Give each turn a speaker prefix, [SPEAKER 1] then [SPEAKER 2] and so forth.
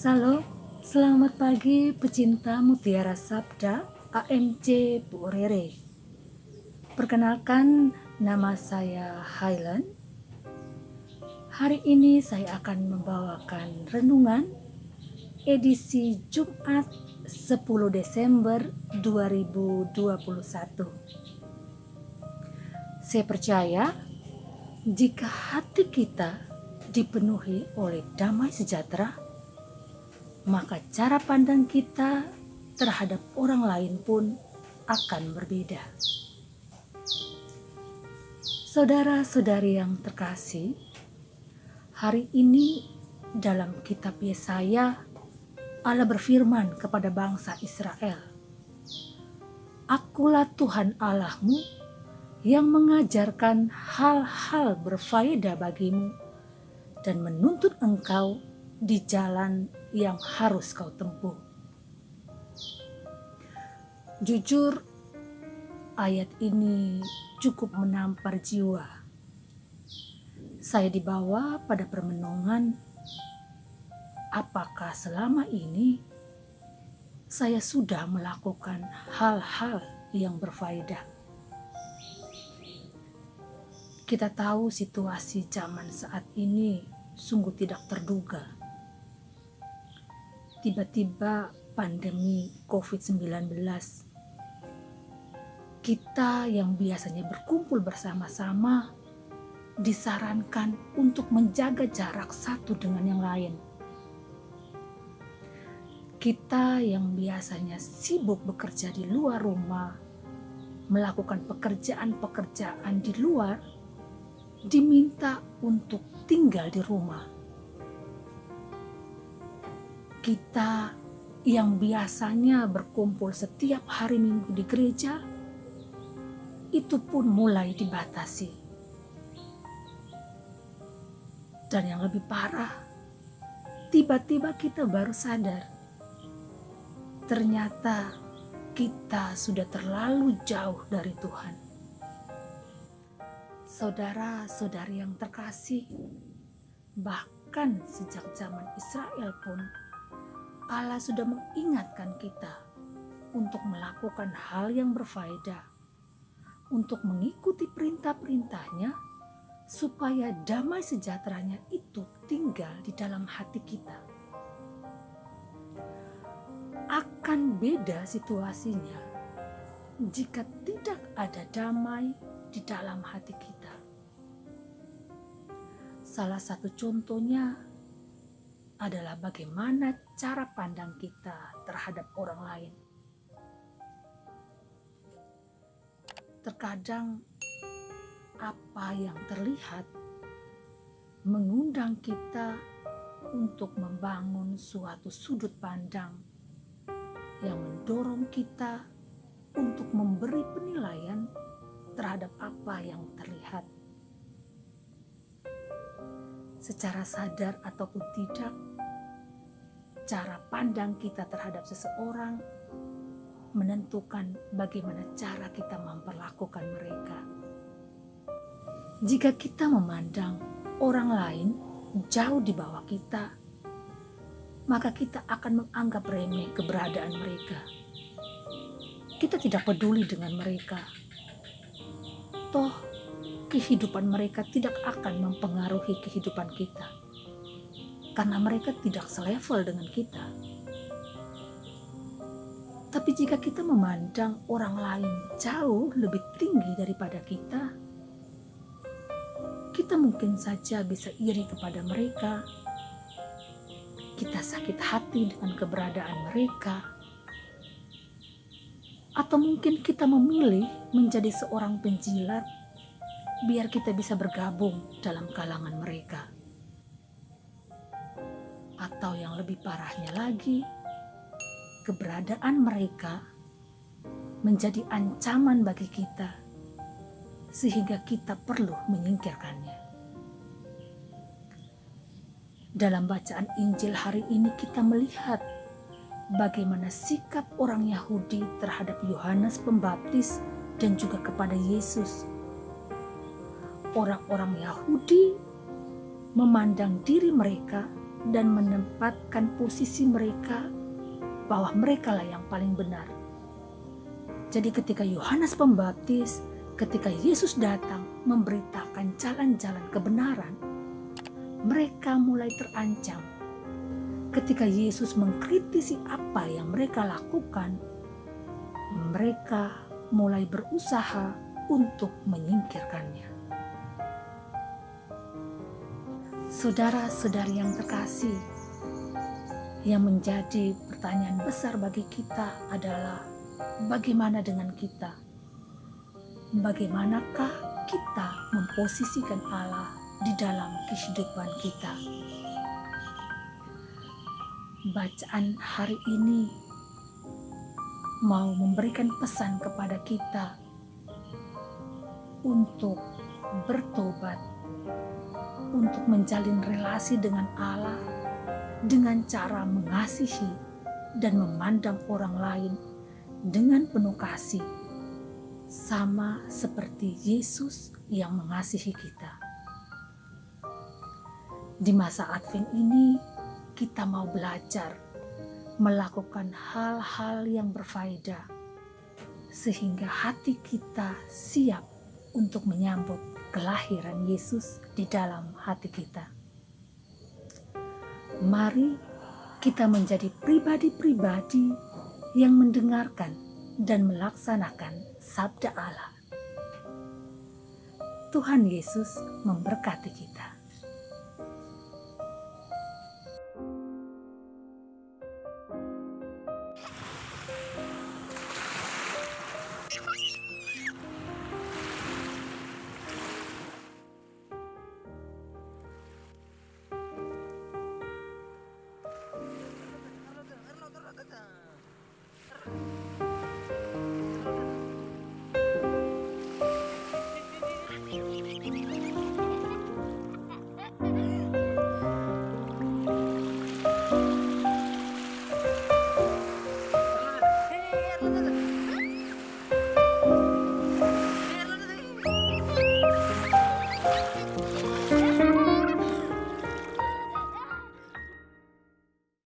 [SPEAKER 1] Salam, selamat pagi pecinta Mutiara Sabda AMJ Bu Rere. Perkenalkan, nama saya Highland. Hari ini saya akan membawakan renungan edisi Jumat 10 Desember 2021. Saya percaya jika hati kita dipenuhi oleh damai sejahtera, maka cara pandang kita terhadap orang lain pun akan berbeda. Saudara-saudari yang terkasih, hari ini dalam kitab Yesaya, Allah berfirman kepada bangsa Israel, "Akulah Tuhan Allahmu yang mengajarkan hal-hal berfaedah bagimu dan menuntut engkau di jalan yang harus kau tempuh." Jujur, ayat ini cukup menampar jiwa. Saya dibawa pada permenungan, apakah selama ini saya sudah melakukan hal-hal yang berfaedah? Kita tahu situasi zaman saat ini sungguh tidak terduga. Tiba-tiba pandemi COVID-19, kita yang biasanya berkumpul bersama-sama disarankan untuk menjaga jarak satu dengan yang lain. Kita yang biasanya sibuk bekerja di luar rumah, melakukan pekerjaan-pekerjaan di luar, diminta untuk tinggal di rumah. Kita yang biasanya berkumpul setiap hari Minggu di gereja, itu pun mulai dibatasi. Dan yang lebih parah, tiba-tiba kita baru sadar, ternyata kita sudah terlalu jauh dari Tuhan. Saudara-saudari yang terkasih, bahkan sejak zaman Israel pun Allah sudah mengingatkan kita untuk melakukan hal yang berfaedah, untuk mengikuti perintah-perintahnya, supaya damai sejahteranya itu tinggal di dalam hati kita. Akan beda situasinya jika tidak ada damai di dalam hati kita. Salah satu contohnya adalah bagaimana cara pandang kita terhadap orang lain. Terkadang apa yang terlihat mengundang kita untuk membangun suatu sudut pandang yang mendorong kita untuk memberi penilaian terhadap apa yang terlihat. Secara sadar ataupun tidak, cara pandang kita terhadap seseorang menentukan bagaimana cara kita memperlakukan mereka. Jika kita memandang orang lain jauh di bawah kita, maka kita akan menganggap remeh keberadaan mereka. Kita tidak peduli dengan mereka. Toh, kehidupan mereka tidak akan mempengaruhi kehidupan kita, karena mereka tidak selevel dengan kita. Tapi jika kita memandang orang lain jauh lebih tinggi daripada kita, kita mungkin saja bisa iri kepada mereka. Kita sakit hati dengan keberadaan mereka. Atau mungkin kita memilih menjadi seorang penjilat biar kita bisa bergabung dalam kalangan mereka. Atau yang lebih parahnya lagi, keberadaan mereka menjadi ancaman bagi kita, sehingga kita perlu menyingkirkannya. Dalam bacaan Injil hari ini kita melihat bagaimana sikap orang Yahudi terhadap Yohanes Pembaptis dan juga kepada Yesus. Orang-orang Yahudi memandang diri mereka dan menempatkan posisi mereka bahwa mereka lah yang paling benar. Jadi ketika Yohanes Pembaptis, ketika Yesus datang memberitakan jalan-jalan kebenaran, mereka mulai terancam. Ketika Yesus mengkritisi apa yang mereka lakukan, mereka mulai berusaha untuk menyingkirkannya. Saudara-saudari yang terkasih, yang menjadi pertanyaan besar bagi kita adalah bagaimana dengan kita? Bagaimanakah kita memposisikan Allah di dalam kehidupan kita? Bacaan hari ini mau memberikan pesan kepada kita untuk bertobat, untuk menjalin relasi dengan Allah dengan cara mengasihi dan memandang orang lain dengan penuh kasih, sama seperti Yesus yang mengasihi kita. Di masa Advent ini, kita mau belajar melakukan hal-hal yang berfaedah sehingga hati kita siap untuk menyambut kelahiran Yesus di dalam hati kita. Mari kita menjadi pribadi-pribadi yang mendengarkan dan melaksanakan sabda Allah. Tuhan Yesus memberkati kita.